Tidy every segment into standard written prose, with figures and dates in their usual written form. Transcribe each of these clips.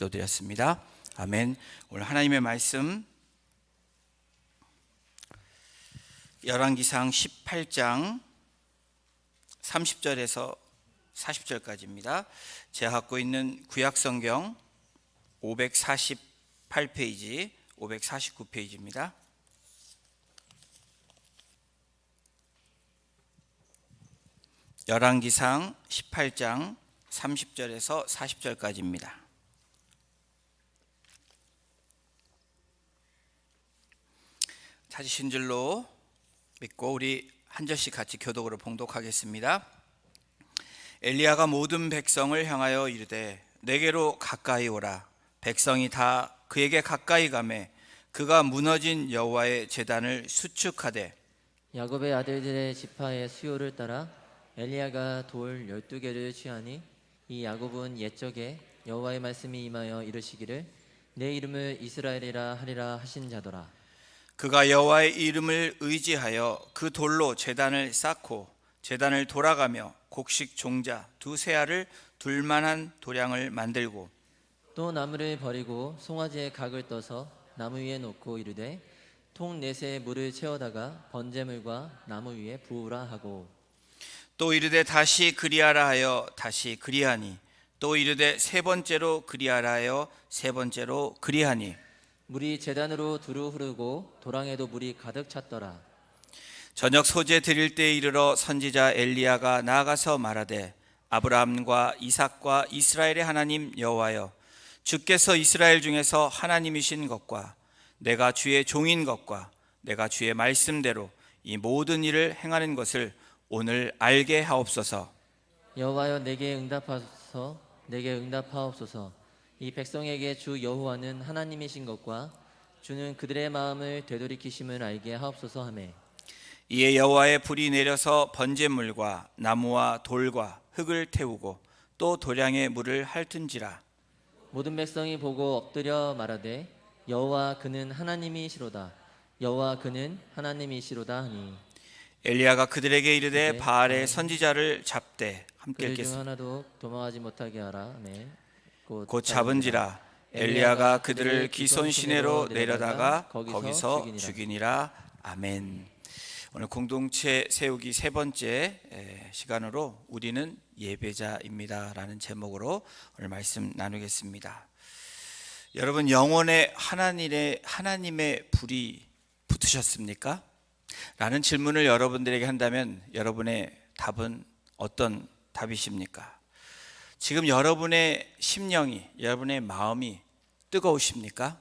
기도드렸습니다. 아멘. 오늘 하나님의 말씀 열왕기상 18장 30절에서 40절까지입니다. 제가 갖고 있는 구약성경 548페이지, 549페이지입니다. 열왕기상 18장 30절에서 40절까지입니다. 찾으신 줄로 믿고 우리 한 절씩 같이 교독으로 봉독하겠습니다. 엘리야가 모든 백성을 향하여 이르되 내게로 가까이 오라. 백성이 다 그에게 가까이 가매 그가 무너진 여호와의 제단을 수축하되 야곱의 아들들의 지파의 수요를 따라 엘리야가 돌 12개를 취하니 이 야곱은 옛적에 여호와의 말씀이 임하여 이르시기를 내 이름을 이스라엘이라 하리라 하신 자더라. 그가 여호와의 이름을 의지하여 그 돌로 제단을 쌓고 제단을 돌아가며 곡식 종자 두세 알을 둘만한 도량을 만들고 또 나무를 버리고 송아지의 각을 떠서 나무 위에 놓고 이르되 통 넷에 물을 채워다가 번제물과 나무 위에 부으라 하고 또 이르되 다시 그리하라 하여 다시 그리하니 또 이르되 세 번째로 그리하라 하여 세 번째로 그리하니 물이 제단으로 두루 흐르고 도랑에도 물이 가득 찼더라. 저녁 소재 드릴 때에 이르러 선지자 엘리야가 나아가서 말하되 아브라함과 이삭과 이스라엘의 하나님 여호와여 주께서 이스라엘 중에서 하나님이신 것과 내가 주의 종인 것과 내가 주의 말씀대로 이 모든 일을 행하는 것을 오늘 알게 하옵소서. 여호와여 내게 응답하옵소서. 이 백성에게 주 여호와는 하나님이신 것과 주는 그들의 마음을 되돌이키심을 알게 하옵소서 하매 이에 여호와의 불이 내려서 번제물과 나무와 돌과 흙을 태우고 또 도량의 물을 핥은지라. 모든 백성이 보고 엎드려 말하되 여호와 그는 하나님이시로다. 여호와 그는 하나님이시로다 하니 엘리야가 그들에게 이르되 바알의 선지자를 잡되 함께 그들 중 읽겠습니다. 하나도 도망하지 못하게 하라. 아멘. 곧 잡은지라 엘리야가 그들을 기손 시내로 내려다가 거기서 죽이니라. 아멘. 오늘 공동체 세우기 세 번째 시간으로 우리는 예배자입니다 라는 제목으로 오늘 말씀 나누겠습니다. 여러분 영혼에 하나님의 불이 붙으셨습니까? 라는 질문을 여러분들에게 한다면 여러분의 답은 어떤 답이십니까? 지금 여러분의 심령이, 여러분의 마음이 뜨거우십니까?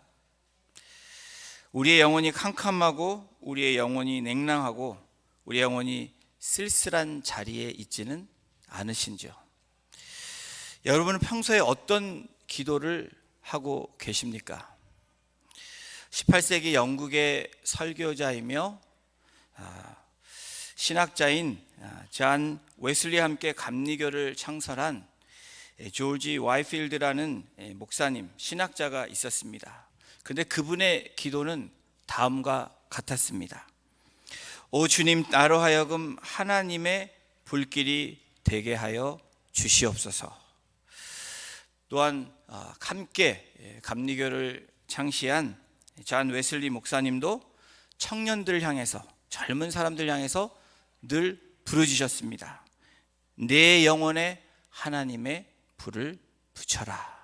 우리의 영혼이 캄캄하고 우리의 영혼이 냉랭하고 우리의 영혼이 쓸쓸한 자리에 있지는 않으신지요? 여러분은 평소에 어떤 기도를 하고 계십니까? 18세기 영국의 설교자이며 신학자인 존 웨슬리와 함께 감리교를 창설한 조지 와이필드라는 목사님, 신학자가 있었습니다. 그런데 그분의 기도는 다음과 같았습니다. 오 주님, 나로 하여금 하나님의 불길이 되게 하여 주시옵소서. 또한 함께 감리교를 창시한 존 웨슬리 목사님도 청년들 향해서, 젊은 사람들 향해서 늘 부르짖으셨습니다. 내 영혼에 하나님의 불을 붙여라.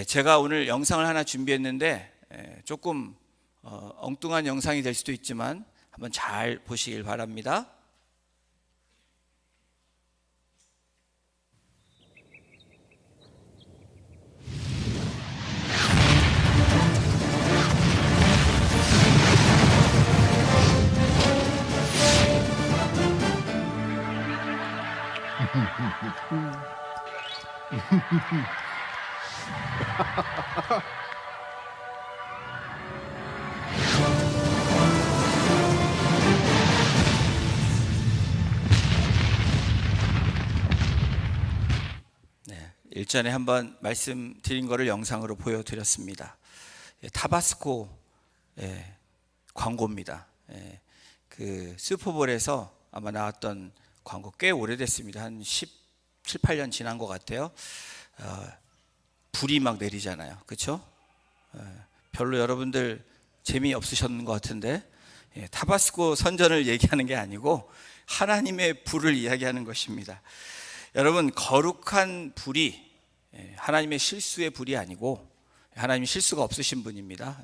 제가 오늘 영상을 하나 준비했는데 조금 엉뚱한 영상이 될 수도 있지만 한번 잘 보시길 바랍니다. 일전에 한번 말씀드린 거를 영상으로 보여드렸습니다. 타바스코 광고입니다. 그 슈퍼볼에서 아마 나왔던 광고 꽤 오래됐습니다. 한 17, 18년 지난 것 같아요. 불이 막 내리잖아요. 그렇죠? 별로 여러분들 재미없으셨는 것 같은데, 타바스코 선전을 얘기하는 게 아니고 하나님의 불을 이야기하는 것입니다. 여러분, 거룩한 불이 하나님의 실수의 불이 아니고, 하나님이 실수가 없으신 분입니다.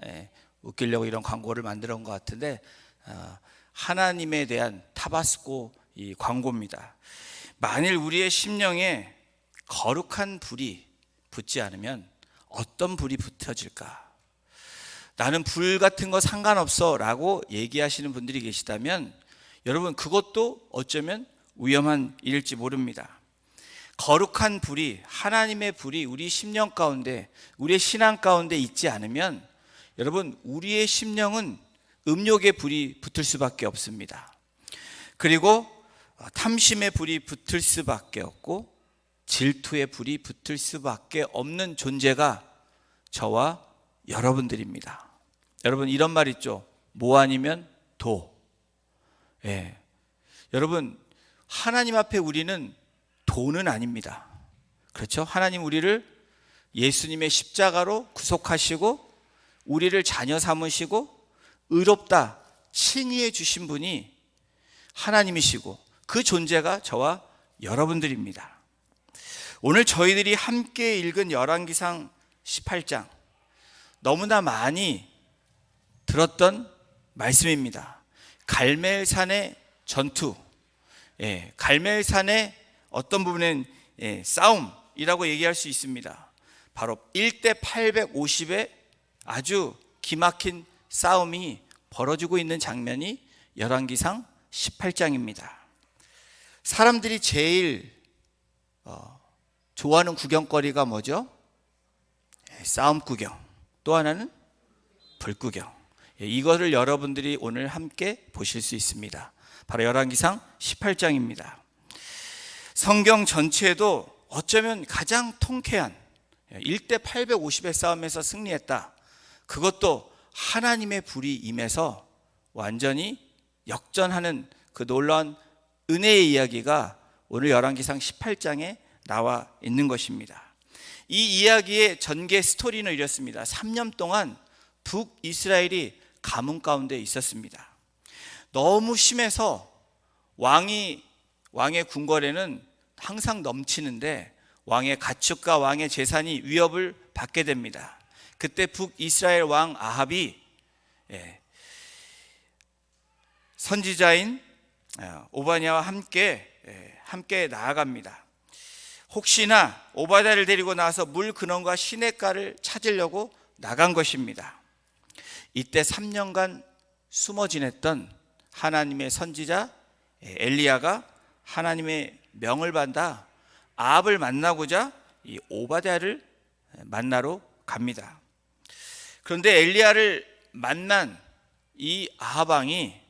웃기려고 이런 광고를 만들어 온 것 같은데, 하나님에 대한 타바스코 이 광고입니다. 만일 우리의 심령에 거룩한 불이 붙지 않으면 어떤 불이 붙어질까? 나는 불 같은 거 상관없어 라고 얘기하시는 분들이 계시다면, 여러분, 그것도 어쩌면 위험한 일일지 모릅니다. 거룩한 불이, 하나님의 불이 우리 심령 가운데, 우리의 신앙 가운데 있지 않으면, 여러분, 우리의 심령은 음욕의 불이 붙을 수밖에 없습니다. 그리고 탐심의 불이 붙을 수밖에 없고, 질투의 불이 붙을 수밖에 없는 존재가 저와 여러분들입니다. 여러분, 이런 말 있죠. 뭐 아니면 도. 여러분, 하나님 앞에 우리는 도는 아닙니다. 그렇죠? 하나님 우리를 예수님의 십자가로 구속하시고 우리를 자녀 삼으시고 의롭다 칭의해 주신 분이 하나님이시고, 그 존재가 저와 여러분들입니다. 오늘 저희들이 함께 읽은 열왕기상 18장, 너무나 많이 들었던 말씀입니다. 갈멜산의 전투, 갈멜산의 어떤 부분은 싸움이라고 얘기할 수 있습니다. 바로 1대 850의 아주 기막힌 싸움이 벌어지고 있는 장면이 열왕기상 18장입니다. 사람들이 제일 좋아하는 구경거리가 뭐죠? 싸움 구경. 또 하나는 불 구경. 이거를 여러분들이 오늘 함께 보실 수 있습니다. 바로 열왕기상 18장입니다. 성경 전체에도 어쩌면 가장 통쾌한 1대 850의 싸움에서 승리했다. 그것도 하나님의 불이 임해서 완전히 역전하는 그 놀라운 은혜의 이야기가 오늘 열왕기상 18장에 나와 있는 것입니다. 이 이야기의 전개 스토리는 이렇습니다. 3년 동안 북이스라엘이 가뭄 가운데 있었습니다. 너무 심해서 왕의 궁궐에는 항상 넘치는데 왕의 가축과 왕의 재산이 위협을 받게 됩니다. 그때 북이스라엘 왕 아합이 선지자인 오바댜와 함께 나아갑니다. 혹시나 오바댜를 데리고 나와서 물 근원과 시냇가를 찾으려고 나간 것입니다. 이때 3년간 숨어 지냈던 하나님의 선지자 엘리야가 하나님의 명을 받아 아합을 만나고자 이 오바댜를 만나러 갑니다. 그런데 엘리야를 만난 이 아합 왕이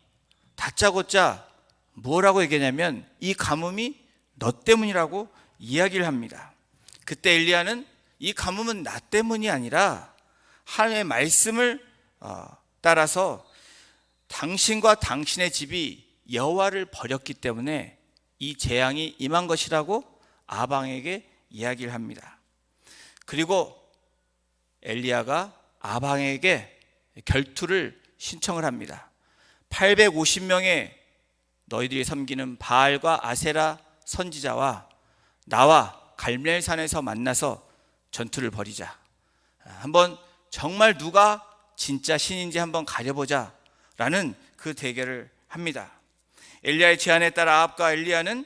다짜고짜 뭐라고 얘기하냐면, 이 가뭄이 너 때문이라고 이야기를 합니다. 그때 엘리야는 이 가뭄은 나 때문이 아니라 하나님의 말씀을 따라서 당신과 당신의 집이 여호와를 버렸기 때문에 이 재앙이 임한 것이라고 아합 왕에게 이야기를 합니다. 그리고 엘리야가 아합 왕에게 결투를 신청을 합니다. 850명의 너희들이 섬기는 바알과 아세라 선지자와 나와 갈멜산에서 만나서 전투를 벌이자. 한번 정말 누가 진짜 신인지 한번 가려보자 라는 그 대결을 합니다. 엘리야의 제안에 따라 아합과 엘리야는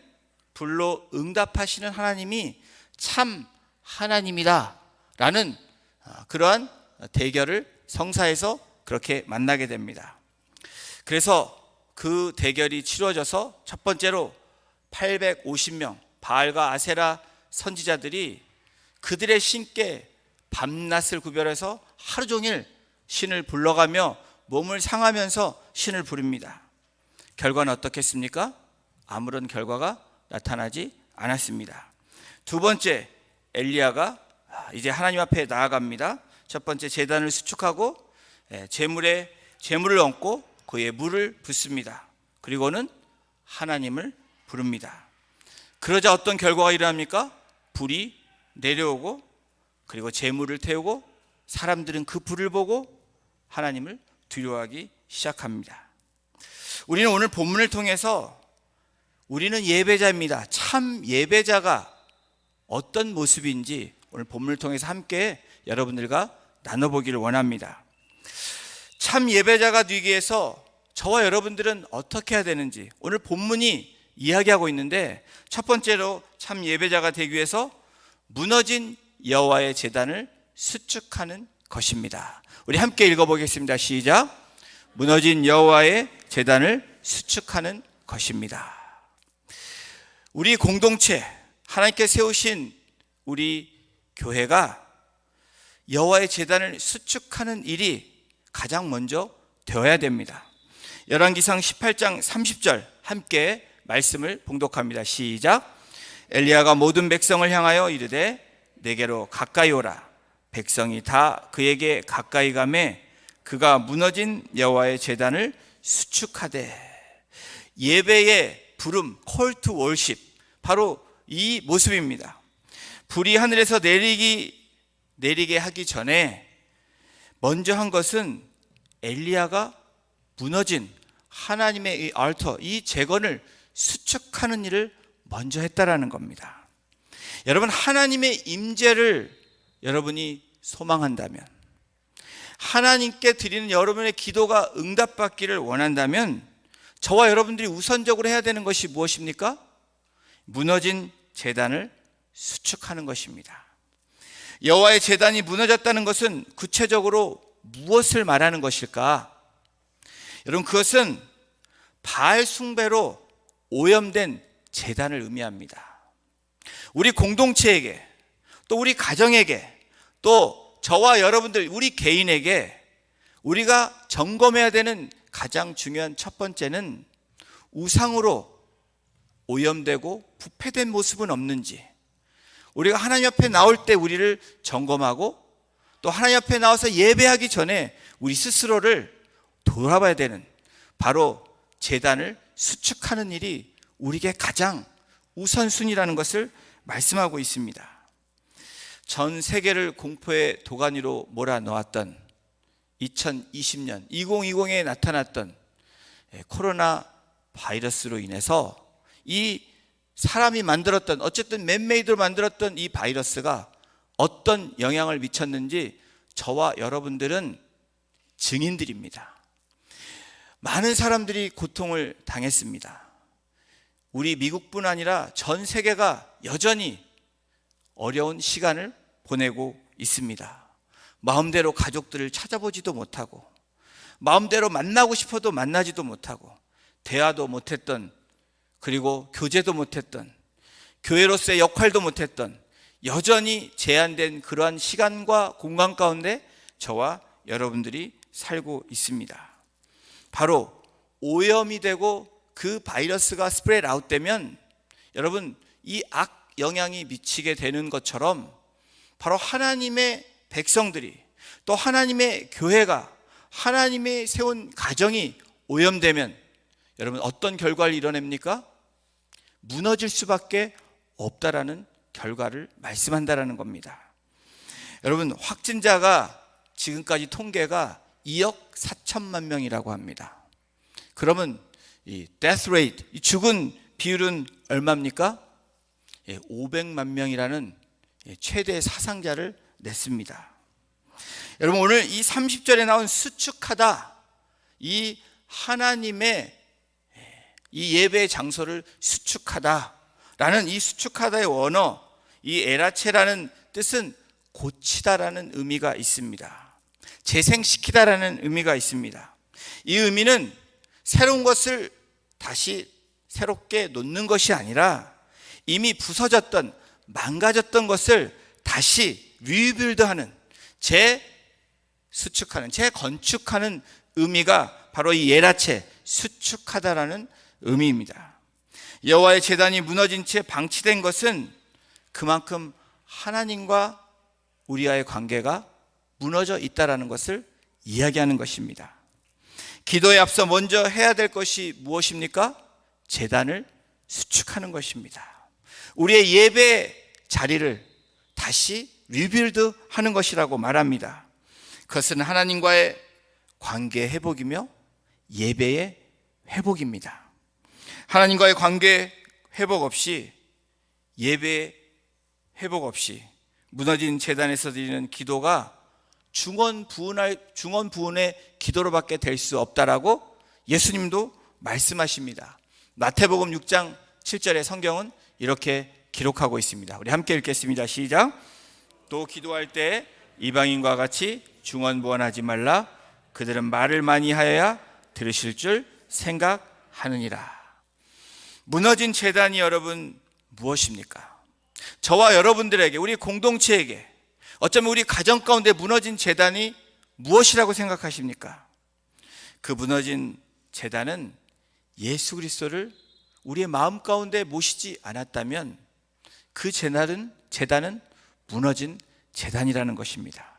불로 응답하시는 하나님이 참 하나님이다 라는 그러한 대결을 성사에서 그렇게 만나게 됩니다. 그래서 그 대결이 치러져서 첫 번째로 850명 바알과 아세라 선지자들이 그들의 신께 밤낮을 구별해서 하루 종일 신을 불러가며 몸을 상하면서 신을 부릅니다. 결과는 어떻겠습니까? 아무런 결과가 나타나지 않았습니다. 두 번째, 엘리야가 이제 하나님 앞에 나아갑니다. 첫 번째, 제단을 수축하고 제물을 얹고 그에 물을 붓습니다. 그리고는 하나님을 부릅니다. 그러자 어떤 결과가 일어납니까? 불이 내려오고 그리고 제물을 태우고 사람들은 그 불을 보고 하나님을 두려워하기 시작합니다. 우리는 오늘 본문을 통해서 우리는 예배자입니다. 참 예배자가 어떤 모습인지 오늘 본문을 통해서 함께 여러분들과 나눠보기를 원합니다. 참 예배자가 되기 위해서 저와 여러분들은 어떻게 해야 되는지 오늘 본문이 이야기하고 있는데, 첫 번째로 참 예배자가 되기 위해서 무너진 여호와의 제단을 수축하는 것입니다. 우리 함께 읽어보겠습니다. 시작. 무너진 여호와의 제단을 수축하는 것입니다. 우리 공동체, 하나님께 세우신 우리 교회가 여호와의 제단을 수축하는 일이 가장 먼저 되어야 됩니다. 열왕기상 18장 30절 함께 말씀을 봉독합니다. 시작. 엘리야가 모든 백성을 향하여 이르되 내게로 가까이 오라. 백성이 다 그에게 가까이 가매 그가 무너진 여호와의 제단을 수축하되. 예배의 부름, call to worship, 바로 이 모습입니다. 불이 하늘에서 내리게 하기 전에 먼저 한 것은 엘리야가 무너진 하나님의 이 알터, 이 재건을 수축하는 일을 먼저 했다라는 겁니다. 여러분, 하나님의 임재를 여러분이 소망한다면, 하나님께 드리는 여러분의 기도가 응답받기를 원한다면 저와 여러분들이 우선적으로 해야 되는 것이 무엇입니까? 무너진 제단을 수축하는 것입니다. 여호와의 제단이 무너졌다는 것은 구체적으로 무엇을 말하는 것일까? 여러분, 그것은 바알 숭배로 오염된 제단을 의미합니다. 우리 공동체에게, 또 우리 가정에게, 또 저와 여러분들, 우리 개인에게 우리가 점검해야 되는 가장 중요한 첫 번째는 우상으로 오염되고 부패된 모습은 없는지, 우리가 하나님 앞에 나올 때 우리를 점검하고, 또 하나님 앞에 나와서 예배하기 전에 우리 스스로를 돌아봐야 되는, 바로 제단을 수축하는 일이 우리에게 가장 우선순위라는 것을 말씀하고 있습니다. 전 세계를 공포의 도가니로 몰아넣었던 2020년 2020에 나타났던 코로나 바이러스로 인해서 이 사람이 만들었던, 어쨌든 맨메이드로 만들었던 이 바이러스가 어떤 영향을 미쳤는지 저와 여러분들은 증인들입니다. 많은 사람들이 고통을 당했습니다. 우리 미국뿐 아니라 전 세계가 여전히 어려운 시간을 보내고 있습니다. 마음대로 가족들을 찾아보지도 못하고, 마음대로 만나고 싶어도 만나지도 못하고, 대화도 못했던, 그리고 교제도 못했던, 교회로서의 역할도 못했던, 여전히 제한된 그러한 시간과 공간 가운데 저와 여러분들이 살고 있습니다. 바로 오염이 되고 그 바이러스가 스프레드 아웃되면 여러분, 이 악 영향이 미치게 되는 것처럼 바로 하나님의 백성들이, 또 하나님의 교회가, 하나님의 세운 가정이 오염되면 여러분 어떤 결과를 이뤄냅니까? 무너질 수밖에 없다라는 결과를 말씀한다라는 겁니다. 여러분, 확진자가 지금까지 통계가 2억 4천만 명이라고 합니다. 그러면 이 death rate, 이 죽은 비율은 얼마입니까? 500만 명이라는 최대 사상자를 냈습니다. 여러분, 오늘 이 30절에 나온 수축하다, 이 하나님의 이 예배의 장소를 수축하다라는 이 수축하다의 원어, 이 에라체라는 뜻은 고치다라는 의미가 있습니다. 재생시키다라는 의미가 있습니다. 이 의미는 새로운 것을 다시 새롭게 놓는 것이 아니라 이미 부서졌던, 망가졌던 것을 다시 리빌드하는, 재수축하는, 재건축하는 의미가 바로 이 예라체, 수축하다라는 의미입니다. 여호와의 제단이 무너진 채 방치된 것은 그만큼 하나님과 우리와의 관계가 무너져 있다라는 것을 이야기하는 것입니다. 기도에 앞서 먼저 해야 될 것이 무엇입니까? 제단을 수축하는 것입니다. 우리의 예배 자리를 다시 리빌드 하는 것이라고 말합니다. 그것은 하나님과의 관계 회복이며 예배의 회복입니다. 하나님과의 관계 회복 없이, 예배 회복 없이 무너진 제단에서 드리는 기도가 중언부언의 기도로밖에 될 수 없다라고 예수님도 말씀하십니다. 마태복음 6장 7절의 성경은 이렇게 기록하고 있습니다. 우리 함께 읽겠습니다. 시작. 또 기도할 때 이방인과 같이 중언부언하지 말라. 그들은 말을 많이 하여야 들으실 줄 생각하느니라. 무너진 제단이 여러분 무엇입니까? 저와 여러분들에게, 우리 공동체에게, 어쩌면 우리 가정 가운데 무너진 제단이 무엇이라고 생각하십니까? 그 무너진 제단은 예수 그리스도를 우리의 마음 가운데 모시지 않았다면 그 제단은 무너진 제단이라는 것입니다.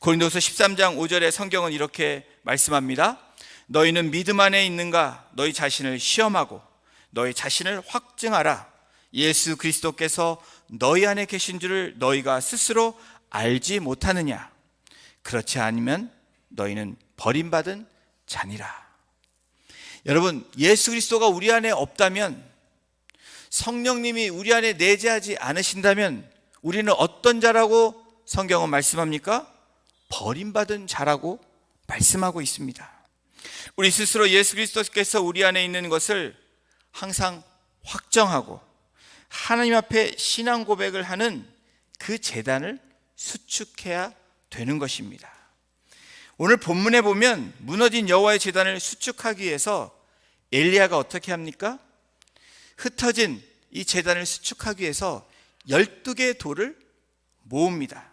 고린도서 13장 5절의 성경은 이렇게 말씀합니다. 너희는 믿음 안에 있는가? 너희 자신을 시험하고 너희 자신을 확증하라. 예수 그리스도께서 너희 안에 계신 줄을 너희가 스스로 알지 못하느냐? 그렇지 않으면 너희는 버림받은 자니라. 여러분, 예수 그리스도가 우리 안에 없다면, 성령님이 우리 안에 내재하지 않으신다면 우리는 어떤 자라고 성경은 말씀합니까? 버림받은 자라고 말씀하고 있습니다. 우리 스스로 예수 그리스도께서 우리 안에 있는 것을 항상 확정하고 하나님 앞에 신앙 고백을 하는 그 제단을 수축해야 되는 것입니다. 오늘 본문에 보면 무너진 여호와의 제단을 수축하기 위해서 엘리야가 어떻게 합니까? 흩어진 이 제단을 수축하기 위해서 12개의 돌을 모읍니다.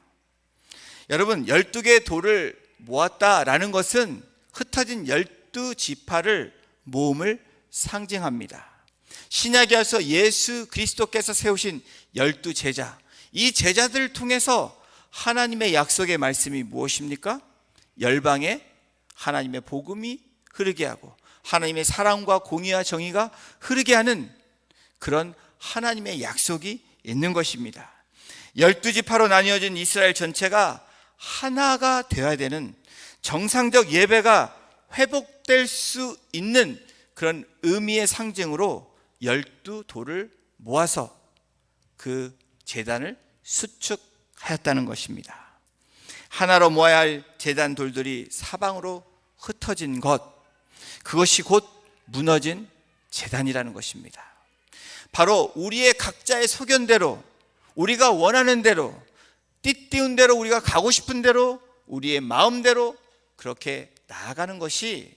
여러분, 12개의 돌을 모았다라는 것은 흩어진 12지파를 모음을 상징합니다. 신약에서 예수 그리스도께서 세우신 12제자, 이 제자들을 통해서 하나님의 약속의 말씀이 무엇입니까? 열방에 하나님의 복음이 흐르게 하고 하나님의 사랑과 공의와 정의가 흐르게 하는 그런 하나님의 약속이 있는 것입니다. 12지파로 나뉘어진 이스라엘 전체가 하나가 되어야 되는, 정상적 예배가 회복될 수 있는 그런 의미의 상징으로 12돌을 모아서 그 제단을 수축하였다는 것입니다. 하나로 모아야 할 제단 돌들이 사방으로 흩어진 것, 그것이 곧 무너진 제단이라는 것입니다. 바로 우리의 각자의 소견대로, 우리가 원하는 대로, 띠띠운 대로, 우리가 가고 싶은 대로, 우리의 마음대로 그렇게 나아가는 것이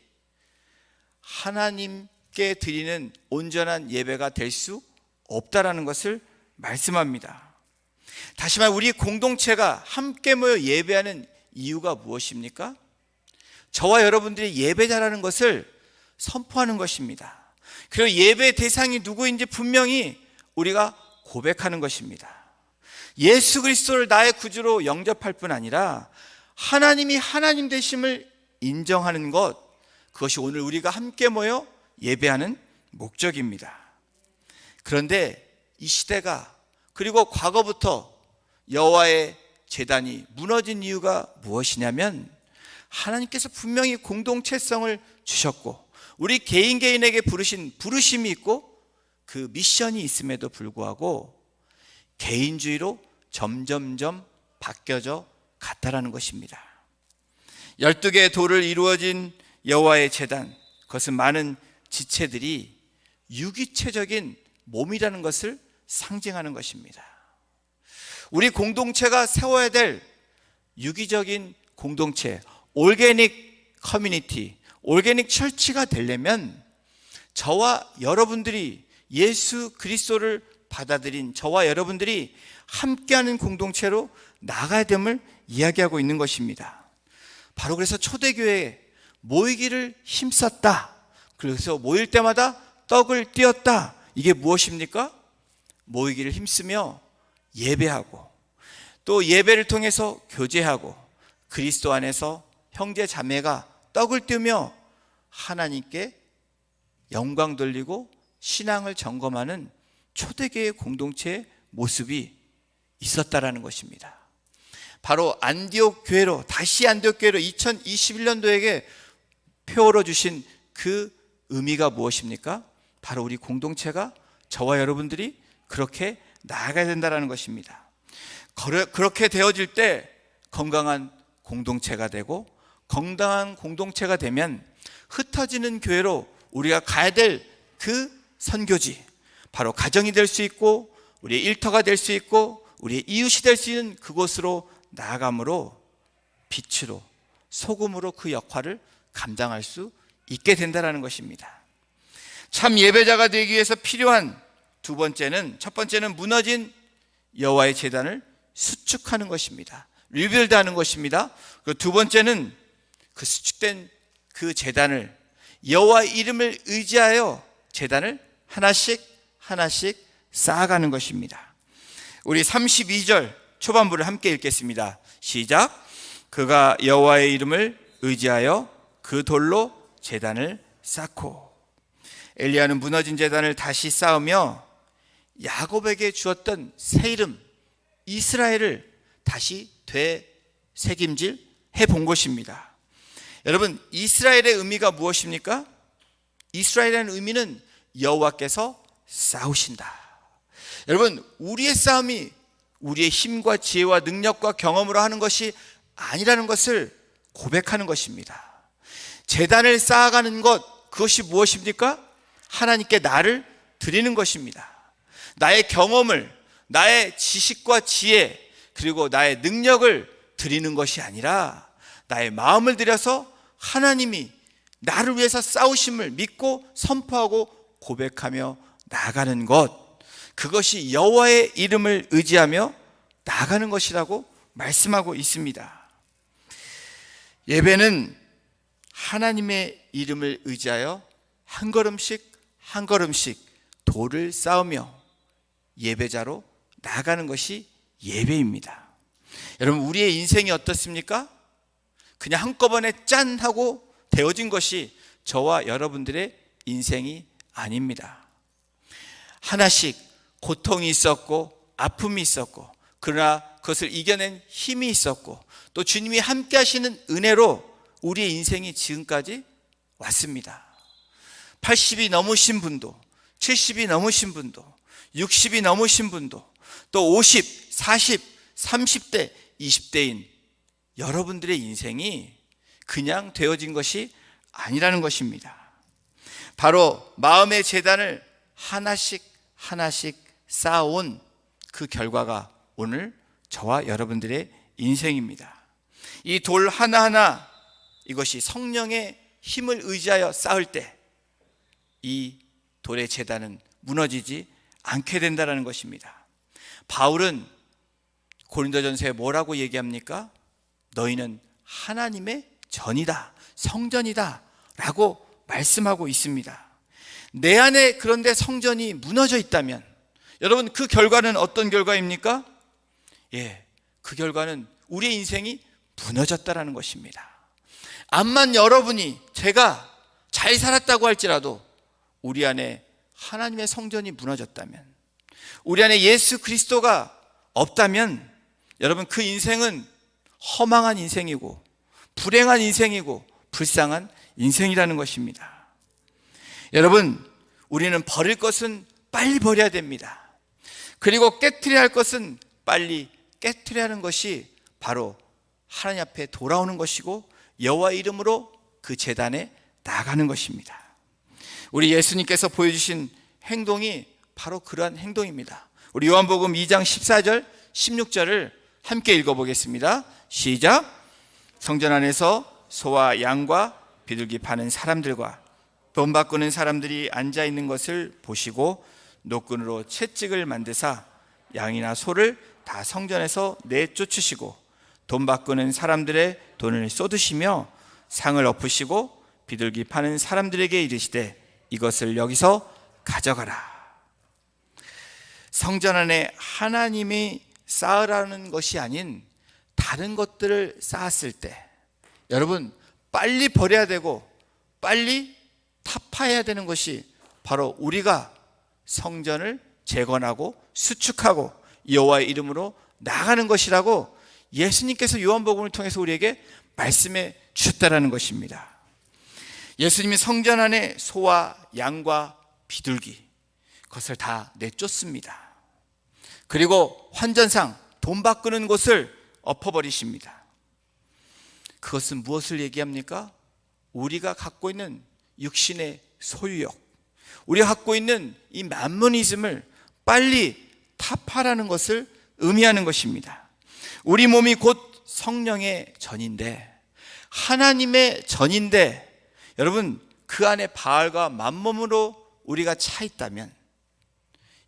하나님께 드리는 온전한 예배가 될 수 없다라는 것을 말씀합니다. 다시 말해 우리 공동체가 함께 모여 예배하는 이유가 무엇입니까? 저와 여러분들이 예배자라는 것을 선포하는 것입니다. 그리고 예배의 대상이 누구인지 분명히 우리가 고백하는 것입니다. 예수 그리스도를 나의 구주로 영접할 뿐 아니라 하나님이 하나님 되심을 인정하는 것, 그것이 오늘 우리가 함께 모여 예배하는 목적입니다. 그런데 이 시대가, 그리고 과거부터 여호와의 제단이 무너진 이유가 무엇이냐면, 하나님께서 분명히 공동체성을 주셨고 우리 개인에게 부르신 부르심이 있고 그 미션이 있음에도 불구하고 개인주의로 점점점 바뀌어져 갔다라는 것입니다. 12개의 돌을 이루어진 여호와의 제단, 그것은 많은 지체들이 유기체적인 몸이라는 것을 상징하는 것입니다. 우리 공동체가 세워야 될 유기적인 공동체, 올게닉 커뮤니티, 올게닉 철치가 되려면 저와 여러분들이 예수 그리스도를 받아들인 저와 여러분들이 함께하는 공동체로 나가야 됨을 이야기하고 있는 것입니다. 바로 그래서 초대교회에 모이기를 힘썼다. 그래서 모일 때마다 떡을 띄었다. 이게 무엇입니까? 모이기를 힘쓰며 예배하고 또 예배를 통해서 교제하고 그리스도 안에서 형제 자매가 떡을 띄우며 하나님께 영광 돌리고 신앙을 점검하는 초대교회 공동체의 모습이 있었다라는 것입니다. 바로 안디옥 교회로, 다시 안디옥 교회로 2021년도에게 표어로 주신 그 의미가 무엇입니까? 바로 우리 공동체가, 저와 여러분들이 그렇게 나아가야 된다는 것입니다. 그렇게 되어질 때 건강한 공동체가 되고, 건강한 공동체가 되면 흩어지는 교회로 우리가 가야 될 그 선교지, 바로 가정이 될 수 있고, 우리의 일터가 될 수 있고, 우리의 이웃이 될 수 있는 그곳으로 나아감으로 빛으로, 소금으로 그 역할을 감당할 수 있게 된다는 것입니다. 참 예배자가 되기 위해서 필요한 두 번째는, 첫 번째는 무너진 여호와의 제단을 수축하는 것입니다. 리빌드하는 것입니다. 그리고 두 번째는 그 수축된 그 제단을, 여호와의 이름을 의지하여 제단을 하나씩 하나씩 쌓아가는 것입니다. 우리 32절 초반부를 함께 읽겠습니다. 시작. 그가 여호와의 이름을 의지하여 그 돌로 제단을 쌓고. 엘리야는 무너진 제단을 다시 쌓으며 야곱에게 주었던 새 이름 이스라엘을 다시 되새김질 해본 것입니다. 여러분, 이스라엘의 의미가 무엇입니까? 이스라엘이라는 의미는 여호와께서 싸우신다. 여러분, 우리의 싸움이 우리의 힘과 지혜와 능력과 경험으로 하는 것이 아니라는 것을 고백하는 것입니다. 제단을 쌓아가는 것, 그것이 무엇입니까? 하나님께 나를 드리는 것입니다. 나의 경험을, 나의 지식과 지혜, 그리고 나의 능력을 드리는 것이 아니라 나의 마음을 들여서 하나님이 나를 위해서 싸우심을 믿고 선포하고 고백하며 나아가는 것, 그것이 여호와의 이름을 의지하며 나아가는 것이라고 말씀하고 있습니다. 예배는 하나님의 이름을 의지하여 한 걸음씩 한 걸음씩 돌을 쌓으며 예배자로 나아가는 것이 예배입니다. 여러분, 우리의 인생이 어떻습니까? 그냥 한꺼번에 짠 하고 되어진 것이 저와 여러분들의 인생이 아닙니다. 하나씩 고통이 있었고 아픔이 있었고, 그러나 그것을 이겨낸 힘이 있었고, 또 주님이 함께 하시는 은혜로 우리의 인생이 지금까지 왔습니다. 80이 넘으신 분도, 70이 넘으신 분도, 60이 넘으신 분도, 또 50, 40, 30대, 20대인 여러분들의 인생이 그냥 되어진 것이 아니라는 것입니다. 바로 마음의 제단을 하나씩 하나씩 쌓아온 그 결과가 오늘 저와 여러분들의 인생입니다. 이 돌 하나하나, 이것이 성령의 힘을 의지하여 쌓을 때 이 돌의 제단은 무너지지 않게 된다는 것입니다. 바울은 고린도전서에 뭐라고 얘기합니까? 너희는 하나님의 전이다, 성전이다 라고 말씀하고 있습니다. 내 안에 그런데 성전이 무너져 있다면 여러분, 그 결과는 어떤 결과입니까? 그 결과는 우리의 인생이 무너졌다라는 것입니다. 암만 여러분이, 제가 잘 살았다고 할지라도 우리 안에 하나님의 성전이 무너졌다면, 우리 안에 예수 그리스도가 없다면 여러분, 그 인생은 허망한 인생이고 불행한 인생이고 불쌍한 인생이라는 것입니다. 여러분, 우리는 버릴 것은 빨리 버려야 됩니다. 그리고 깨트려야 할 것은 빨리 깨트려야 하는 것이 바로 하나님 앞에 돌아오는 것이고 여호와 이름으로 그 제단에 나가는 것입니다. 우리 예수님께서 보여주신 행동이 바로 그러한 행동입니다. 우리 요한복음 2장 14절 16절을 함께 읽어보겠습니다. 시작. 성전 안에서 소와 양과 비둘기 파는 사람들과 돈 바꾸는 사람들이 앉아있는 것을 보시고 노끈으로 채찍을 만드사 양이나 소를 다 성전에서 내쫓으시고 돈 바꾸는 사람들의 돈을 쏟으시며 상을 엎으시고 비둘기 파는 사람들에게 이르시되 이것을 여기서 가져가라. 성전 안에 하나님이 쌓으라는 것이 아닌 다른 것들을 쌓았을 때 여러분, 빨리 버려야 되고 빨리 타파해야 되는 것이 바로 우리가 성전을 재건하고 수축하고 여호와의 이름으로 나가는 것이라고 예수님께서 요한복음을 통해서 우리에게 말씀해 주셨다라는 것입니다. 예수님이 성전 안에 소와 양과 비둘기, 그것을 다 내쫓습니다. 그리고 환전상 돈 바꾸는 곳을 엎어버리십니다. 그것은 무엇을 얘기합니까? 우리가 갖고 있는 육신의 소유욕, 우리가 갖고 있는 이 만모니즘을 빨리 타파하라는 것을 의미하는 것입니다. 우리 몸이 곧 성령의 전인데, 하나님의 전인데, 여러분 그 안에 바알과 만몸으로 우리가 차 있다면,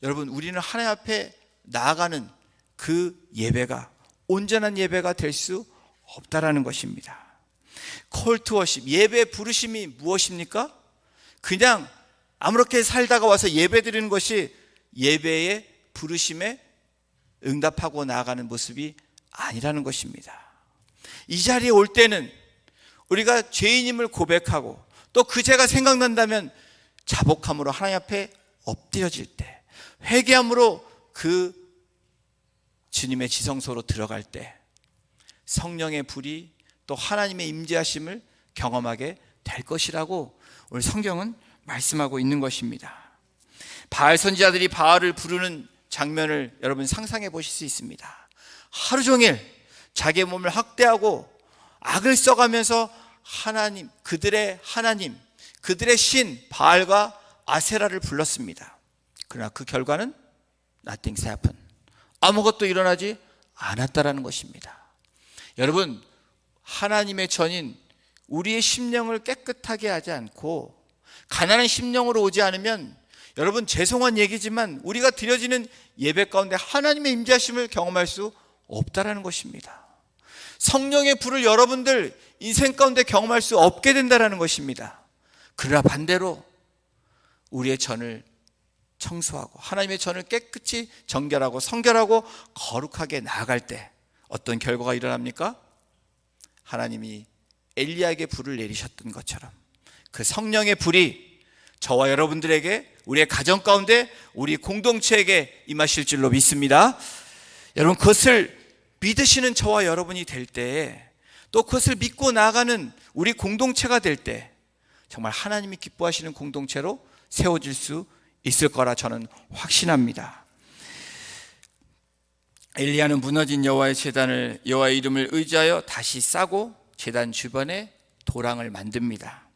여러분 우리는 하나님 앞에 나아가는 그 예배가 온전한 예배가 될 수 없다라는 것입니다. 콜트워십, 예배 부르심이 무엇입니까? 그냥 아무렇게 살다가 와서 예배 드리는 것이 예배의 부르심에 응답하고 나아가는 모습이 아니라는 것입니다. 이 자리에 올 때는 우리가 죄인임을 고백하고, 또 그 죄가 생각난다면 자복함으로 하나님 앞에 엎드려질 때, 회개함으로 그 주님의 지성소로 들어갈 때 성령의 불이 또 하나님의 임재하심을 경험하게 될 것이라고 오늘 성경은 말씀하고 있는 것입니다. 바알 선지자들이 바알을 부르는 장면을 여러분 상상해 보실 수 있습니다. 하루 종일 자기의 몸을 학대하고 악을 써가면서 하나님, 그들의 하나님, 그들의 신 바알과 아세라를 불렀습니다. 그러나 그 결과는 nothing's happened. 아무것도 일어나지 않았다라는 것입니다. 여러분, 하나님의 전인 우리의 심령을 깨끗하게 하지 않고 가난한 심령으로 오지 않으면, 여러분 죄송한 얘기지만 우리가 드려지는 예배 가운데 하나님의 임재하심을 경험할 수 없다라는 것입니다. 성령의 불을 여러분들 인생 가운데 경험할 수 없게 된다라는 것입니다. 그러나 반대로 우리의 전을 청소하고 하나님의 전을 깨끗이 정결하고 성결하고 거룩하게 나아갈 때 어떤 결과가 일어납니까? 하나님이 엘리야에게 불을 내리셨던 것처럼 그 성령의 불이 저와 여러분들에게, 우리의 가정 가운데, 우리 공동체에게 임하실 줄로 믿습니다. 여러분 그것을 믿으시는 저와 여러분이 될 때에, 또 그것을 믿고 나아가는 우리 공동체가 될 때 정말 하나님이 기뻐하시는 공동체로 세워질 수 있을 거라 저는 확신합니다. 엘리야는 무너진 여호와의 제단을, 여호와의 이름을 의지하여 다시 싸고 제단 주변에 도랑을 만듭니다.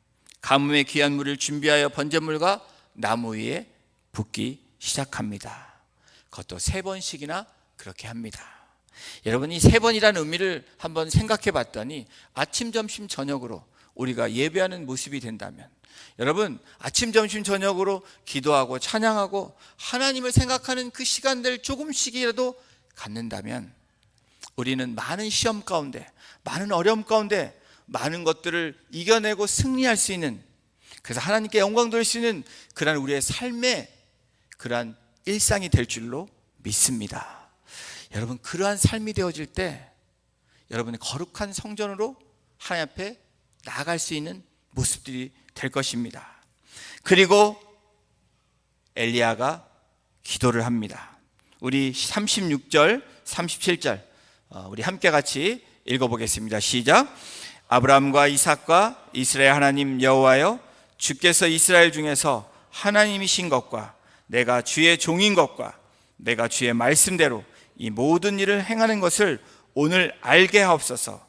가뭄에 귀한 물을 준비하여 번제물과 나무 위에 붓기 시작합니다. 그것도 3번씩이나 그렇게 합니다. 여러분 이 3번이라는 의미를 한번 생각해 봤더니 아침, 점심, 저녁으로 우리가 예배하는 모습이 된다면, 여러분 아침, 점심, 저녁으로 기도하고 찬양하고 하나님을 생각하는 그 시간들 조금씩이라도 갖는다면 우리는 많은 시험 가운데, 많은 어려움 가운데 많은 것들을 이겨내고 승리할 수 있는, 그래서 하나님께 영광 돌릴 수 있는 그러한 우리의 삶의 그러한 일상이 될 줄로 믿습니다. 여러분 그러한 삶이 되어질 때 여러분의 거룩한 성전으로 하나님 앞에 나아갈 수 있는 모습들이 될 것입니다. 그리고 엘리야가 기도를 합니다. 우리 36절, 37절 우리 함께 같이 읽어보겠습니다. 시작. 아브라함과 이삭과 이스라엘 하나님 여호와여, 주께서 이스라엘 중에서 하나님이신 것과 내가 주의 종인 것과 내가 주의 말씀대로 이 모든 일을 행하는 것을 오늘 알게 하옵소서.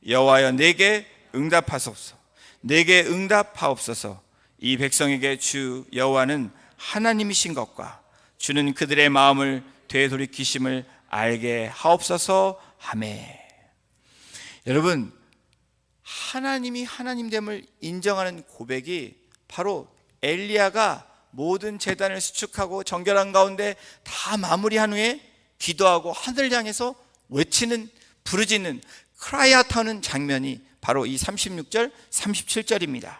여호와여 내게 응답하소서. 내게 응답하옵소서. 이 백성에게 주 여호와는 하나님이신 것과 주는 그들의 마음을 되돌이키심을 알게 하옵소서 하매. 여러분 하나님이 하나님됨을 인정하는 고백이 바로 엘리야가 모든 제단을 수축하고 정결한 가운데 다 마무리한 후에 기도하고 하늘 향해서 외치는, 부르짖는, 크라이아웃하는 장면이 바로 이 36절, 37절입니다.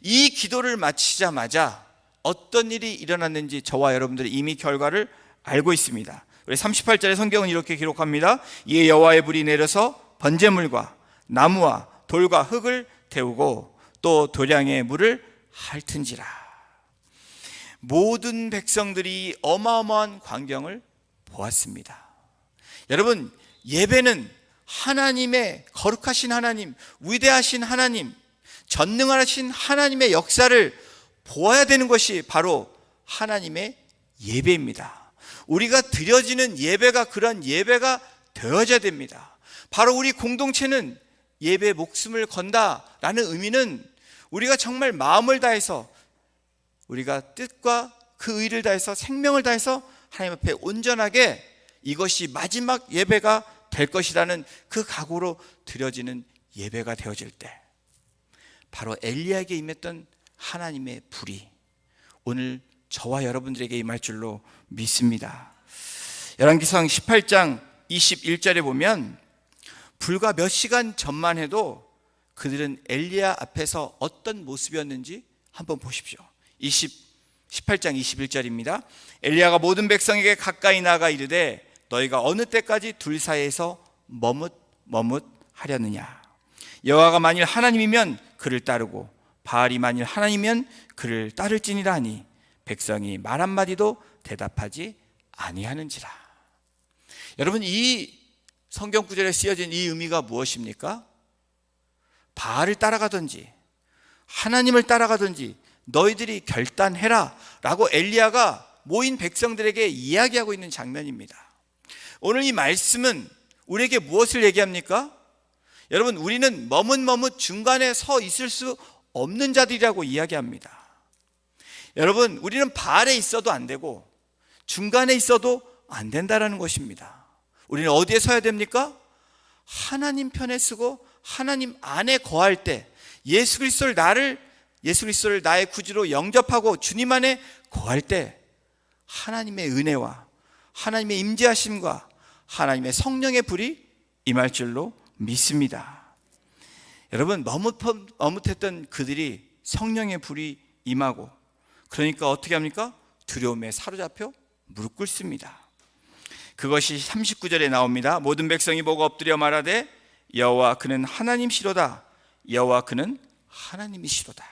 이 기도를 마치자마자 어떤 일이 일어났는지 저와 여러분들이 이미 결과를 알고 있습니다. 우리 38절의 성경은 이렇게 기록합니다. 이에 여호와의 불이 내려서 번제물과 나무와 돌과 흙을 태우고 또 도량의 물을 핥은지라. 모든 백성들이 어마어마한 광경을 보았습니다. 여러분 예배는 하나님의 거룩하신 하나님, 위대하신 하나님, 전능하신 하나님의 역사를 보아야 되는 것이 바로 하나님의 예배입니다. 우리가 드려지는 예배가 그런 예배가 되어져야 됩니다. 바로 우리 공동체는 예배에 목숨을 건다라는 의미는 우리가 정말 마음을 다해서, 우리가 뜻과 그 의를 다해서, 생명을 다해서 하나님 앞에 온전하게 이것이 마지막 예배가 될 것이라는 그 각오로 드려지는 예배가 되어질 때, 바로 엘리야에게 임했던 하나님의 불이 오늘 저와 여러분들에게 임할 줄로 믿습니다. 열왕기상 18장 21절에 보면 불과 몇 시간 전만 해도 그들은 엘리야 앞에서 어떤 모습이었는지 한번 보십시오. 18장 21절입니다. 엘리야가 모든 백성에게 가까이 나가 이르되 너희가 어느 때까지 둘 사이에서 머뭇하려느냐. 여호와가 만일 하나님이면 그를 따르고 바알이 만일 하나님이면 그를 따를지니라 하니 백성이 말 한마디도 대답하지 아니하는지라. 여러분, 이 성경 구절에 쓰여진 이 의미가 무엇입니까? 바알을 따라가든지 하나님을 따라가든지 너희들이 결단해라 라고 엘리야가 모인 백성들에게 이야기하고 있는 장면입니다. 오늘 이 말씀은 우리에게 무엇을 얘기합니까? 여러분, 우리는 머뭇 중간에 서 있을 수 없는 자들이라고 이야기합니다. 여러분, 우리는 바알에 있어도 안 되고 중간에 있어도 안 된다라는 것입니다. 우리는 어디에 서야 됩니까? 하나님 편에 서고 하나님 안에 거할 때, 예수 그리스도를 나의 구주로 영접하고 주님 안에 거할 때 하나님의 은혜와 하나님의 임재하심과 하나님의 성령의 불이 임할 줄로 믿습니다. 여러분, 머뭇했던 그들이 성령의 불이 임하고, 그러니까 어떻게 합니까? 두려움에 사로잡혀 무릎 꿇습니다. 그것이 39절에 나옵니다. 모든 백성이 보고 엎드려 말하되 여호와 그는 하나님시로다. 여호와 그는 하나님이시로다.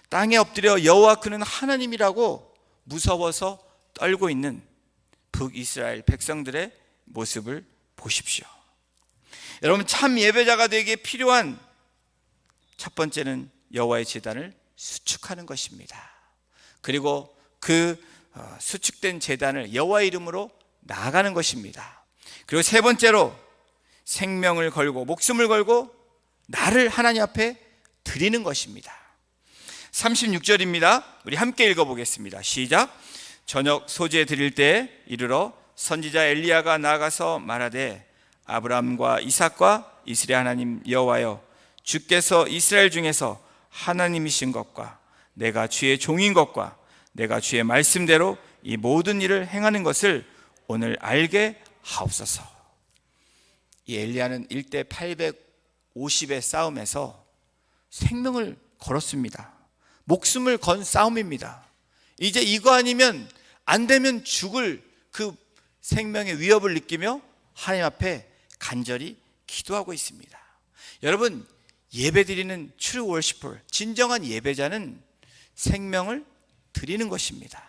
땅에 엎드려 여호와 그는 하나님이라고 무서워서 떨고 있는 북이스라엘 백성들의 모습을 보십시오. 여러분, 참 예배자가 되기에 필요한 첫 번째는 여호와의 제단을 수축하는 것입니다. 그리고 그 수축된 제단을 여호와의 이름으로 나아가는 것입니다. 그리고 세 번째로 생명을 걸고 목숨을 걸고 나를 하나님 앞에 드리는 것입니다. 36절입니다. 우리 함께 읽어보겠습니다. 시작. 저녁 소재 드릴 때 이르러 선지자 엘리야가 나가서 말하되 아브라함과 이삭과 이스라엘 하나님 여호와여, 주께서 이스라엘 중에서 하나님이신 것과 내가 주의 종인 것과 내가 주의 말씀대로 이 모든 일을 행하는 것을 오늘 알게 하옵소서. 이 엘리야는 일대 850의 싸움에서 생명을 걸었습니다. 목숨을 건 싸움입니다. 이제 이거 아니면 안 되면 죽을 그 생명의 위협을 느끼며 하나님 앞에 간절히 기도하고 있습니다. 여러분, 예배드리는 true worshiper, 진정한 예배자는 생명을 드리는 것입니다.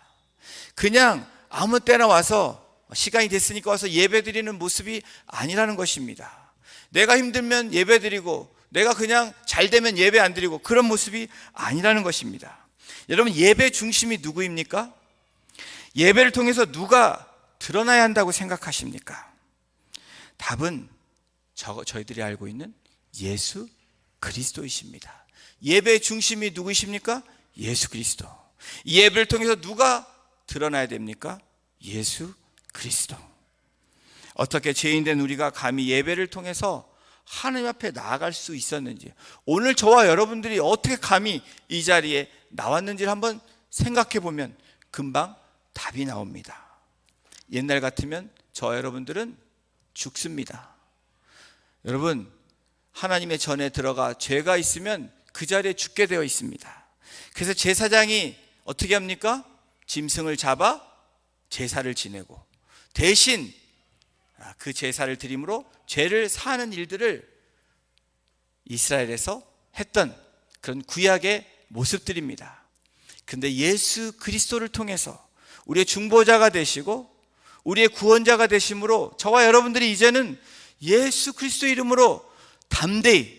그냥 아무 때나 와서 시간이 됐으니까 와서 예배드리는 모습이 아니라는 것입니다. 내가 힘들면 예배드리고 내가 그냥 잘 되면 예배 안 드리고 그런 모습이 아니라는 것입니다. 여러분, 예배 중심이 누구입니까? 예배를 통해서 누가 드러나야 한다고 생각하십니까? 답은 저희들이 알고 있는 예수 그리스도이십니다. 예배의 중심이 누구이십니까? 예수 그리스도. 이 예배를 통해서 누가 드러나야 됩니까? 예수 그리스도. 어떻게 죄인된 우리가 감히 예배를 통해서 하나님 앞에 나아갈 수 있었는지, 오늘 저와 여러분들이 어떻게 감히 이 자리에 나왔는지를 한번 생각해 보면 금방 답이 나옵니다. 옛날 같으면 저와 여러분들은 죽습니다. 여러분, 하나님의 전에 들어가 죄가 있으면 그 자리에 죽게 되어 있습니다. 그래서 제사장이 어떻게 합니까? 짐승을 잡아 제사를 지내고 대신 그 제사를 드림으로 죄를 사하는 일들을 이스라엘에서 했던 그런 구약의 모습들입니다. 그런데 예수 그리스도를 통해서 우리의 중보자가 되시고 우리의 구원자가 되심으로 저와 여러분들이 이제는 예수 그리스도 이름으로 담대히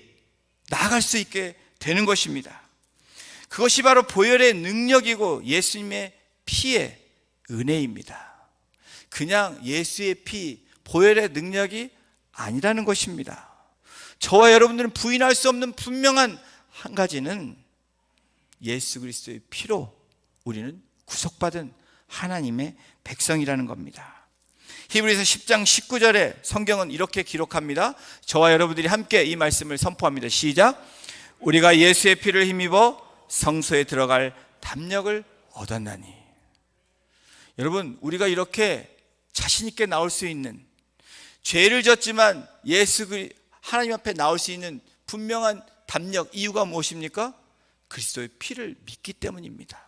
나아갈 수 있게 되는 것입니다. 그것이 바로 보혈의 능력이고 예수님의 피의 은혜입니다. 그냥 예수의 피, 보혈의 능력이 아니라는 것입니다. 저와 여러분들은 부인할 수 없는 분명한 한 가지는 예수 그리스도의 피로 우리는 구속받은 하나님의 백성이라는 겁니다. 히브리서 10장 19절에 성경은 이렇게 기록합니다. 저와 여러분들이 함께 이 말씀을 선포합니다. 시작. 우리가 예수의 피를 힘입어 성소에 들어갈 담력을 얻었나니. 여러분, 우리가 이렇게 자신 있게 나올 수 있는, 죄를 졌지만 하나님 앞에 나올 수 있는 분명한 담력, 이유가 무엇입니까? 그리스도의 피를 믿기 때문입니다.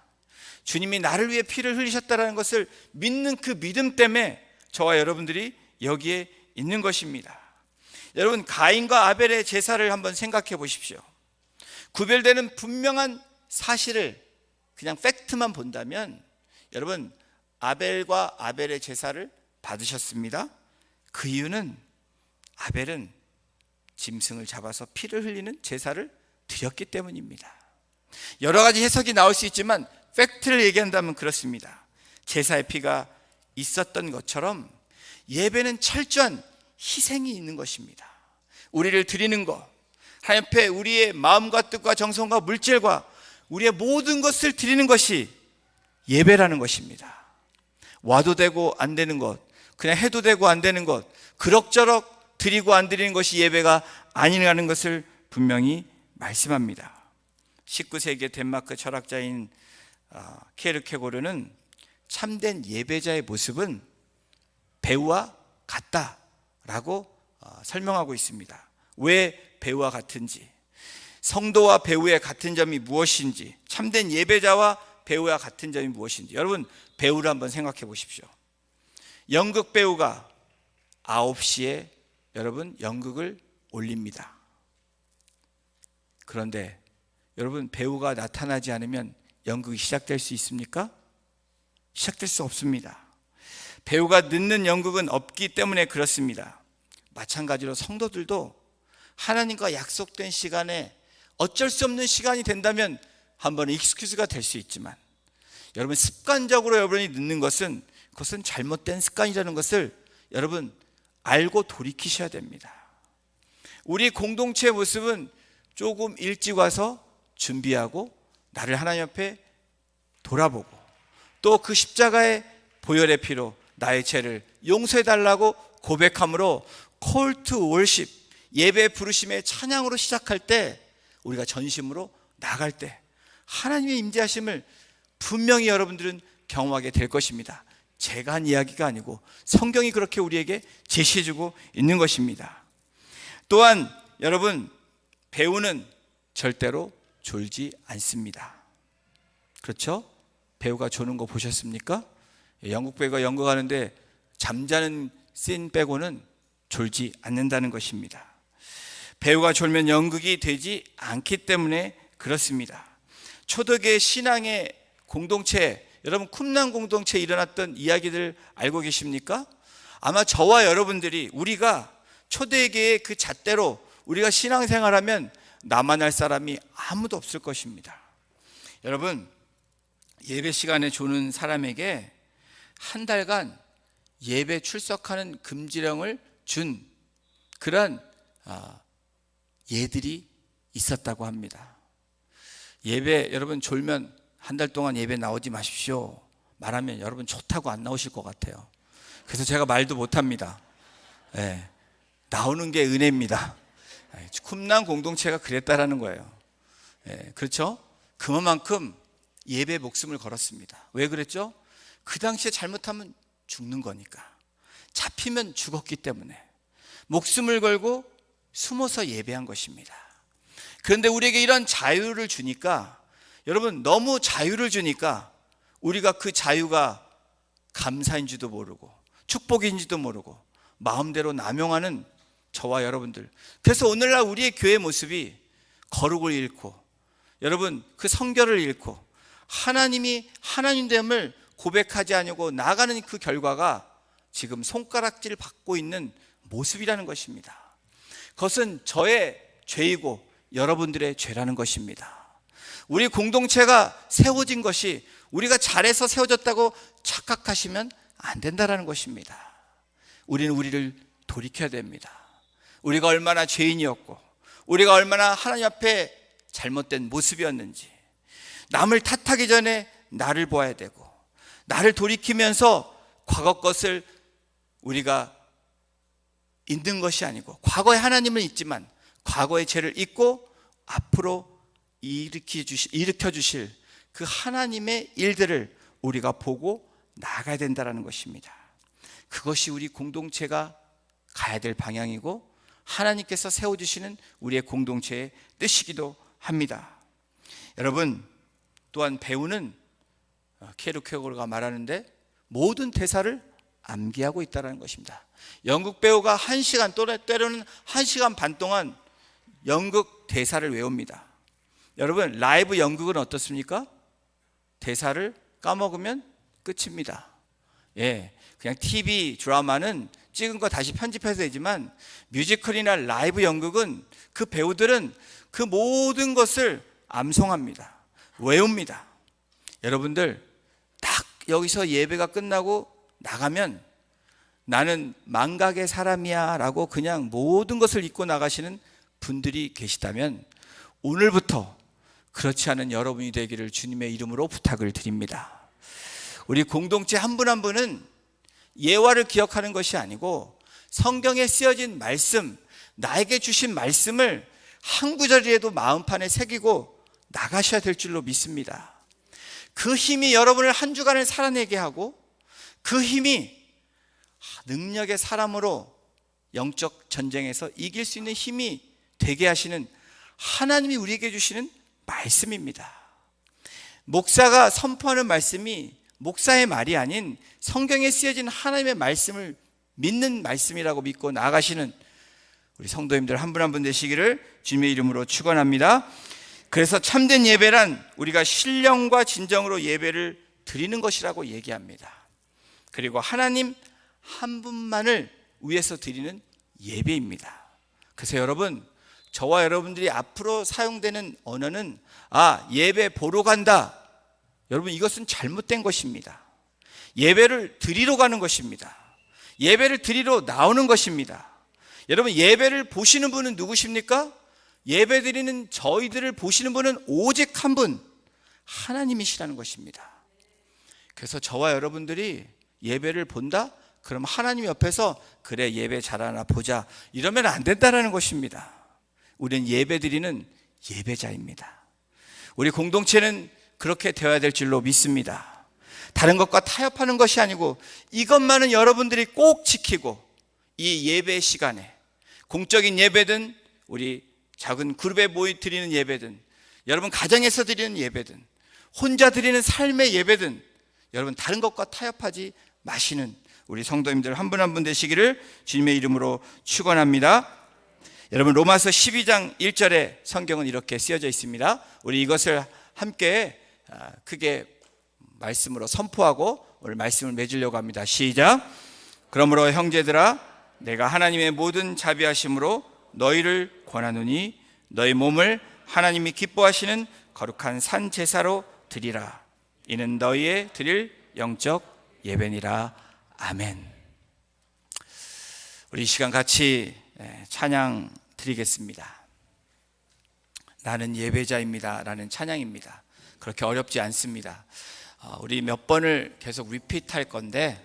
주님이 나를 위해 피를 흘리셨다는 것을 믿는 그 믿음 때문에 저와 여러분들이 여기에 있는 것입니다. 여러분, 가인과 아벨의 제사를 한번 생각해 보십시오. 구별되는 분명한 사실을 그냥 팩트만 본다면, 여러분, 아벨과 아벨의 제사를 받으셨습니다. 그 이유는 아벨은 짐승을 잡아서 피를 흘리는 제사를 드렸기 때문입니다. 여러 가지 해석이 나올 수 있지만 팩트를 얘기한다면 그렇습니다. 제사의 피가 있었던 것처럼 예배는 철저한 희생이 있는 것입니다. 우리를 드리는 것, 하나님 앞에 우리의 마음과 뜻과 정성과 물질과 우리의 모든 것을 드리는 것이 예배라는 것입니다. 와도 되고 안 되는 것, 그냥 해도 되고 안 되는 것, 그럭저럭 드리고 안 드리는 것이 예배가 아니라는 것을 분명히 말씀합니다. 19세기 덴마크 철학자인 케르케고르는 참된 예배자의 모습은 배우와 같다라고 설명하고 있습니다. 왜 배우와 같은지, 성도와 배우의 같은 점이 무엇인지, 참된 예배자와 배우와 같은 점이 무엇인지. 여러분, 배우를 한번 생각해 보십시오. 연극 배우가 9시에 여러분 연극을 올립니다. 그런데 여러분, 배우가 나타나지 않으면 연극이 시작될 수 있습니까? 시작될 수 없습니다. 배우가 늦는 연극은 없기 때문에 그렇습니다. 마찬가지로 성도들도 하나님과 약속된 시간에 어쩔 수 없는 시간이 된다면 한 번은 익스큐즈가 될 수 있지만, 여러분, 습관적으로 여러분이 늦는 것은 그것은 잘못된 습관이라는 것을 여러분 알고 돌이키셔야 됩니다. 우리 공동체의 모습은 조금 일찍 와서 준비하고 나를 하나님 앞에 돌아보고 또 그 십자가의 보혈의 피로 나의 죄를 용서해달라고 고백함으로 Call to Worship, 예배 부르심의 찬양으로 시작할 때, 우리가 전심으로 나갈 때 하나님의 임재하심을 분명히 여러분들은 경험하게 될 것입니다. 제가 한 이야기가 아니고 성경이 그렇게 우리에게 제시해주고 있는 것입니다. 또한 여러분, 배우는 절대로 졸지 않습니다. 그렇죠? 배우가 조는 거 보셨습니까? 영국 배우가 연극하는데 잠자는 씬 빼고는 졸지 않는다는 것입니다. 배우가 졸면 연극이 되지 않기 때문에 그렇습니다. 초대교회 신앙의 공동체, 여러분 쿰난 공동체에 일어났던 이야기들 알고 계십니까? 아마 저와 여러분들이, 우리가 초대교회의 그 잣대로 우리가 신앙생활하면 나만할 사람이 아무도 없을 것입니다. 여러분, 예배 시간에 조는 사람에게 한 달간 예배 출석하는 금지령을 준 그런 예들이 있었다고 합니다. 예배, 여러분 졸면 한 달 동안 예배 나오지 마십시오 말하면 여러분 좋다고 안 나오실 것 같아요. 그래서 제가 말도 못합니다. 네, 나오는 게 은혜입니다. 쿰난 공동체가 그랬다라는 거예요. 네, 그렇죠? 그만큼 예배 목숨을 걸었습니다. 왜 그랬죠? 그 당시에 잘못하면 죽는 거니까. 잡히면 죽었기 때문에 목숨을 걸고 숨어서 예배한 것입니다. 그런데 우리에게 이런 자유를 주니까, 여러분, 너무 자유를 주니까 우리가 그 자유가 감사인지도 모르고 축복인지도 모르고 마음대로 남용하는 저와 여러분들. 그래서 오늘날 우리의 교회 모습이 거룩을 잃고, 여러분 그 성결을 잃고 하나님이 하나님됨을 고백하지 않고 나가는 그 결과가 지금 손가락질 받고 있는 모습이라는 것입니다. 그것은 저의 죄이고 여러분들의 죄라는 것입니다. 우리 공동체가 세워진 것이 우리가 잘해서 세워졌다고 착각하시면 안 된다는 것입니다. 우리는 우리를 돌이켜야 됩니다. 우리가 얼마나 죄인이었고 우리가 얼마나 하나님 앞에 잘못된 모습이었는지, 남을 탓하기 전에 나를 보아야 되고, 나를 돌이키면서 과거 것을 우리가 잊는 것이 아니고, 과거에 하나님은 있지만 과거의 죄를 잊고 앞으로 일으켜 주실 그 하나님의 일들을 우리가 보고 나아가야 된다는 것입니다. 그것이 우리 공동체가 가야 될 방향이고 하나님께서 세워주시는 우리의 공동체의 뜻이기도 합니다. 여러분, 또한 배우는 케르케고르가 말하는데 모든 대사를 암기하고 있다는 것입니다. 연극 배우가 1시간 때로는 1시간 반 동안 연극 대사를 외웁니다. 여러분, 라이브 연극은 어떻습니까? 대사를 까먹으면 끝입니다. 그냥 TV 드라마는 찍은 거 다시 편집해서 되지만 뮤지컬이나 라이브 연극은 그 배우들은 그 모든 것을 암송합니다. 외웁니다. 여러분들, 딱 여기서 예배가 끝나고 나가면 나는 망각의 사람이야 라고 그냥 모든 것을 잊고 나가시는 분들이 계시다면 오늘부터 그렇지 않은 여러분이 되기를 주님의 이름으로 부탁을 드립니다. 우리 공동체 한 분 한 분은 예화를 기억하는 것이 아니고 성경에 쓰여진 말씀, 나에게 주신 말씀을 한 구절이라도 마음판에 새기고 나가셔야 될 줄로 믿습니다. 그 힘이 여러분을 한 주간을 살아내게 하고, 그 힘이 능력의 사람으로 영적 전쟁에서 이길 수 있는 힘이 되게 하시는 하나님이 우리에게 주시는 말씀입니다. 목사가 선포하는 말씀이 목사의 말이 아닌 성경에 쓰여진 하나님의 말씀을 믿는 말씀이라고 믿고 나아가시는 우리 성도님들 한 분 한 분 되시기를 주님의 이름으로 축원합니다. 그래서 참된 예배란 우리가 신령과 진정으로 예배를 드리는 것이라고 얘기합니다. 그리고 하나님 한 분만을 위해서 드리는 예배입니다. 그래서 여러분, 저와 여러분들이 앞으로 사용되는 언어는 예배 보러 간다. 여러분, 이것은 잘못된 것입니다. 예배를 드리러 가는 것입니다. 예배를 드리러 나오는 것입니다. 여러분, 예배를 보시는 분은 누구십니까? 예배 드리는 저희들을 보시는 분은 오직 한 분, 하나님이시라는 것입니다. 그래서 저와 여러분들이 예배를 본다? 그럼 하나님 옆에서 그래 예배 잘하나 보자 이러면 안 된다는 것입니다. 우리는 예배 드리는 예배자입니다. 우리 공동체는 그렇게 되어야 될 줄로 믿습니다. 다른 것과 타협하는 것이 아니고 이것만은 여러분들이 꼭 지키고, 이 예배 시간에 공적인 예배든 우리 작은 그룹에 모여 드리는 예배든 여러분 가정에서 드리는 예배든 혼자 드리는 삶의 예배든 여러분 다른 것과 타협하지 마시는 우리 성도님들 한 분 한 분 되시기를 주님의 이름으로 축원합니다. 여러분, 로마서 12장 1절에 성경은 이렇게 쓰여져 있습니다. 우리 이것을 함께 크게 말씀으로 선포하고 오늘 말씀을 맺으려고 합니다. 시작. 그러므로 형제들아, 내가 하나님의 모든 자비하심으로 너희를 권하노니 너희 몸을 하나님이 기뻐하시는 거룩한 산 제사로 드리라. 이는 너희의 드릴 영적 예배니라. 아멘. 우리 이 시간 같이 찬양 드리겠습니다. 나는 예배자입니다 라는 찬양입니다. 그렇게 어렵지 않습니다. 우리 몇 번을 계속 리피트할 건데,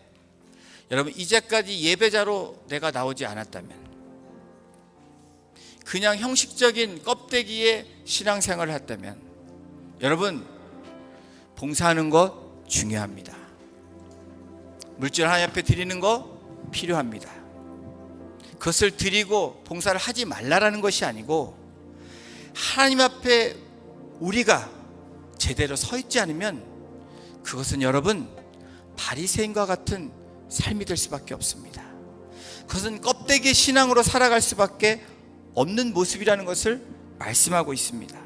여러분 이제까지 예배자로 내가 나오지 않았다면, 그냥 형식적인 껍데기의 신앙생활을 했다면, 여러분 봉사하는 것 중요합니다. 물질 하나님 앞에 드리는 거 필요합니다. 그것을 드리고 봉사를 하지 말라라는 것이 아니고, 하나님 앞에 우리가 제대로 서 있지 않으면 그것은 여러분 바리새인과 같은 삶이 될 수밖에 없습니다. 그것은 껍데기 신앙으로 살아갈 수밖에 없는 모습이라는 것을 말씀하고 있습니다.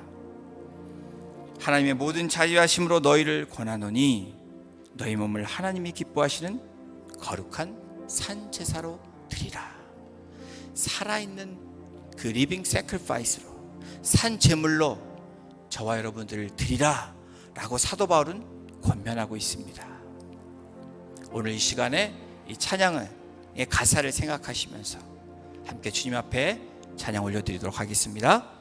하나님의 모든 자비하심으로 너희를 권하노니 너희 몸을 하나님이 기뻐하시는 거룩한 산 제사로 드리라. 살아있는 그 리빙 세크리파이스로 산 제물로 저와 여러분들을 드리라 라고 사도 바울은 권면하고 있습니다. 오늘 이 시간에 이 찬양의 가사를 생각하시면서 함께 주님 앞에 찬양 올려드리도록 하겠습니다.